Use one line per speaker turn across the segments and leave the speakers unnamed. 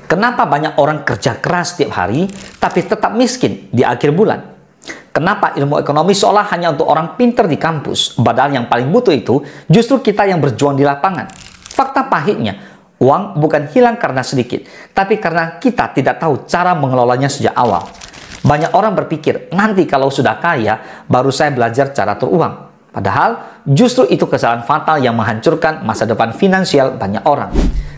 Kenapa banyak orang kerja keras setiap hari, tapi tetap miskin di akhir bulan? Kenapa ilmu ekonomi seolah hanya untuk orang pinter di kampus, padahal yang paling butuh itu justru kita yang berjuang di lapangan? Fakta pahitnya, uang bukan hilang karena sedikit, tapi karena kita tidak tahu cara mengelolanya sejak awal. Banyak orang berpikir, nanti kalau sudah kaya, baru saya belajar cara atur uang. Padahal, justru itu kesalahan fatal yang menghancurkan masa depan finansial banyak orang.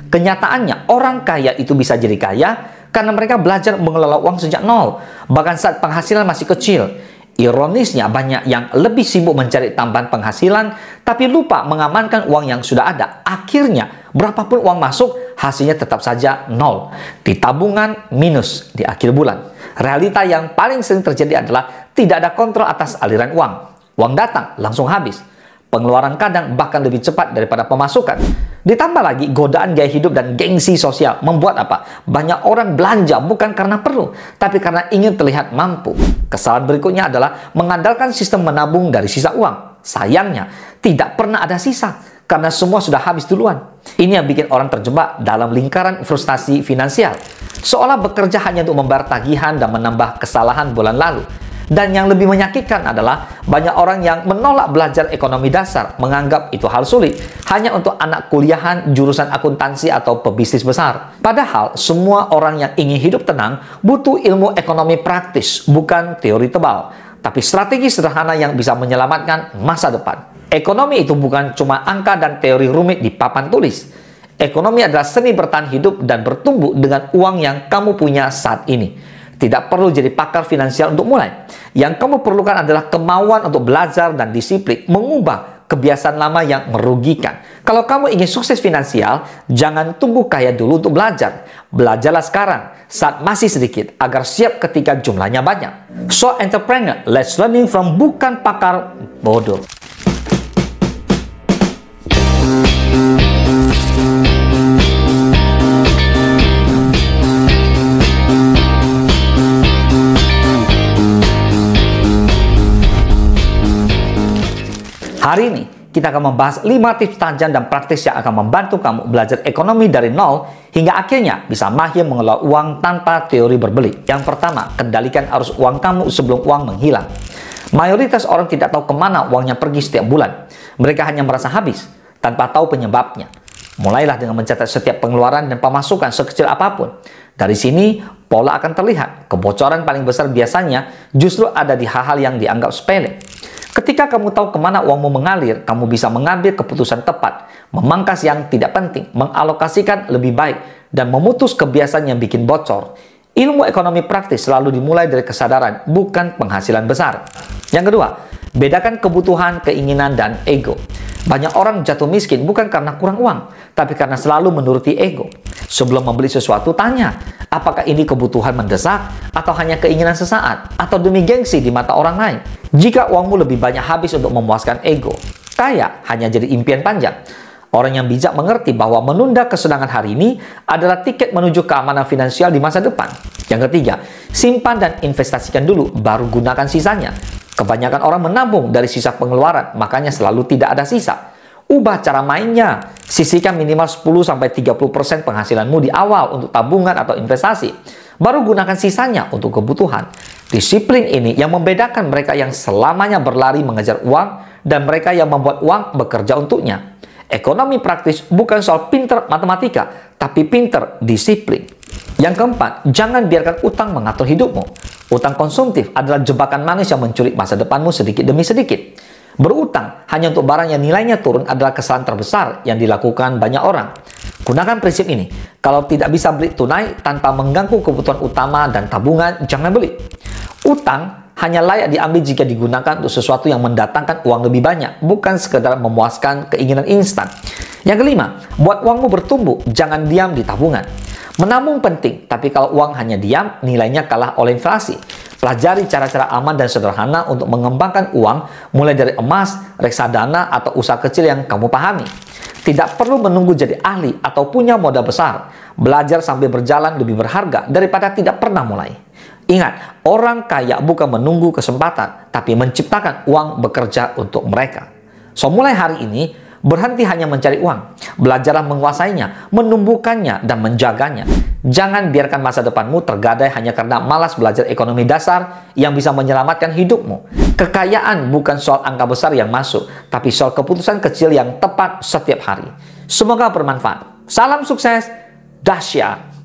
Kenyataannya, orang kaya itu bisa jadi kaya karena mereka belajar mengelola uang sejak nol, bahkan saat penghasilan masih kecil. Ironisnya, banyak yang lebih sibuk mencari tambahan penghasilan, tapi lupa mengamankan uang yang sudah ada. Akhirnya, berapapun uang masuk, hasilnya tetap saja nol. Di tabungan, minus di akhir bulan. Realita yang paling sering terjadi adalah tidak ada kontrol atas aliran uang. Uang datang, langsung habis. Pengeluaran kadang bahkan lebih cepat daripada pemasukan. Ditambah lagi godaan gaya hidup dan gengsi sosial membuat apa? Banyak orang belanja bukan karena perlu, tapi karena ingin terlihat mampu. Kesalahan berikutnya adalah mengandalkan sistem menabung dari sisa uang. Sayangnya, tidak pernah ada sisa karena semua sudah habis duluan. Ini yang bikin orang terjebak dalam lingkaran frustasi finansial. Seolah bekerja hanya untuk membayar tagihan dan menambah kesalahan bulan lalu. Dan yang lebih menyakitkan adalah banyak orang yang menolak belajar ekonomi dasar, menganggap itu hal sulit, hanya untuk anak kuliahan jurusan akuntansi atau pebisnis besar. Padahal semua orang yang ingin hidup tenang butuh ilmu ekonomi praktis, bukan teori tebal, tapi strategi sederhana yang bisa menyelamatkan masa depan. Ekonomi itu bukan cuma angka dan teori rumit di papan tulis. Ekonomi adalah seni bertahan hidup dan bertumbuh dengan uang yang kamu punya saat ini. Tidak perlu jadi pakar finansial untuk mulai. Yang kamu perlukan adalah kemauan untuk belajar dan disiplin, mengubah kebiasaan lama yang merugikan. Kalau kamu ingin sukses finansial, jangan tunggu kaya dulu untuk belajar. Belajarlah sekarang, saat masih sedikit, agar siap ketika jumlahnya banyak. So entrepreneur, let's learning from bukan pakar bodoh. Hari ini, kita akan membahas 5 tips tajam dan praktis yang akan membantu kamu belajar ekonomi dari nol hingga akhirnya bisa mahir mengelola uang tanpa teori berbelit. Yang pertama, kendalikan arus uang kamu sebelum uang menghilang. Mayoritas orang tidak tahu kemana uangnya pergi setiap bulan. Mereka hanya merasa habis, tanpa tahu penyebabnya. Mulailah dengan mencatat setiap pengeluaran dan pemasukan sekecil apapun. Dari sini, pola akan terlihat. Kebocoran paling besar biasanya justru ada di hal-hal yang dianggap sepele. Ketika kamu tahu kemana uangmu mengalir, kamu bisa mengambil keputusan tepat, memangkas yang tidak penting, mengalokasikan lebih baik, dan memutus kebiasaan yang bikin bocor. Ilmu ekonomi praktis selalu dimulai dari kesadaran, bukan penghasilan besar. Yang kedua, bedakan kebutuhan, keinginan, dan ego. Banyak orang jatuh miskin bukan karena kurang uang, tapi karena selalu menuruti ego. Sebelum membeli sesuatu, tanya, apakah ini kebutuhan mendesak, atau hanya keinginan sesaat, atau demi gengsi di mata orang lain? Jika uangmu lebih banyak habis untuk memuaskan ego, kaya hanya jadi impian panjang. Orang yang bijak mengerti bahwa menunda kesenangan hari ini adalah tiket menuju keamanan finansial di masa depan. Yang ketiga, simpan dan investasikan dulu, baru gunakan sisanya. Kebanyakan orang menabung dari sisa pengeluaran, makanya selalu tidak ada sisa. Ubah cara mainnya. Sisihkan minimal 10-30% penghasilanmu di awal untuk tabungan atau investasi. Baru gunakan sisanya untuk kebutuhan. Disiplin ini yang membedakan mereka yang selamanya berlari mengejar uang dan mereka yang membuat uang bekerja untuknya. Ekonomi praktis bukan soal pinter matematika, tapi pinter disiplin. Yang keempat, jangan biarkan utang mengatur hidupmu. Utang konsumtif adalah jebakan manis yang mencuri masa depanmu sedikit demi sedikit. Berutang hanya untuk barang yang nilainya turun adalah kesalahan terbesar yang dilakukan banyak orang. Gunakan prinsip ini. Kalau tidak bisa beli tunai tanpa mengganggu kebutuhan utama dan tabungan, jangan beli. Utang hanya layak diambil jika digunakan untuk sesuatu yang mendatangkan uang lebih banyak, bukan sekedar memuaskan keinginan instan. Yang kelima, buat uangmu bertumbuh, jangan diam di tabungan. Menabung penting, tapi kalau uang hanya diam, nilainya kalah oleh inflasi. Pelajari cara-cara aman dan sederhana untuk mengembangkan uang, mulai dari emas, reksadana, atau usaha kecil yang kamu pahami. Tidak perlu menunggu jadi ahli atau punya modal besar. Belajar sambil berjalan lebih berharga daripada tidak pernah mulai. Ingat, orang kaya bukan menunggu kesempatan, tapi menciptakan uang bekerja untuk mereka. So, mulai hari ini, Berhenti hanya mencari uang. Belajarlah menguasainya, menumbuhkannya, dan menjaganya. Jangan biarkan masa depanmu tergadai hanya karena malas belajar ekonomi dasar yang bisa menyelamatkan hidupmu. Kekayaan bukan soal angka besar yang masuk, tapi soal keputusan kecil yang tepat setiap hari. Semoga bermanfaat. Salam sukses, dahsyat.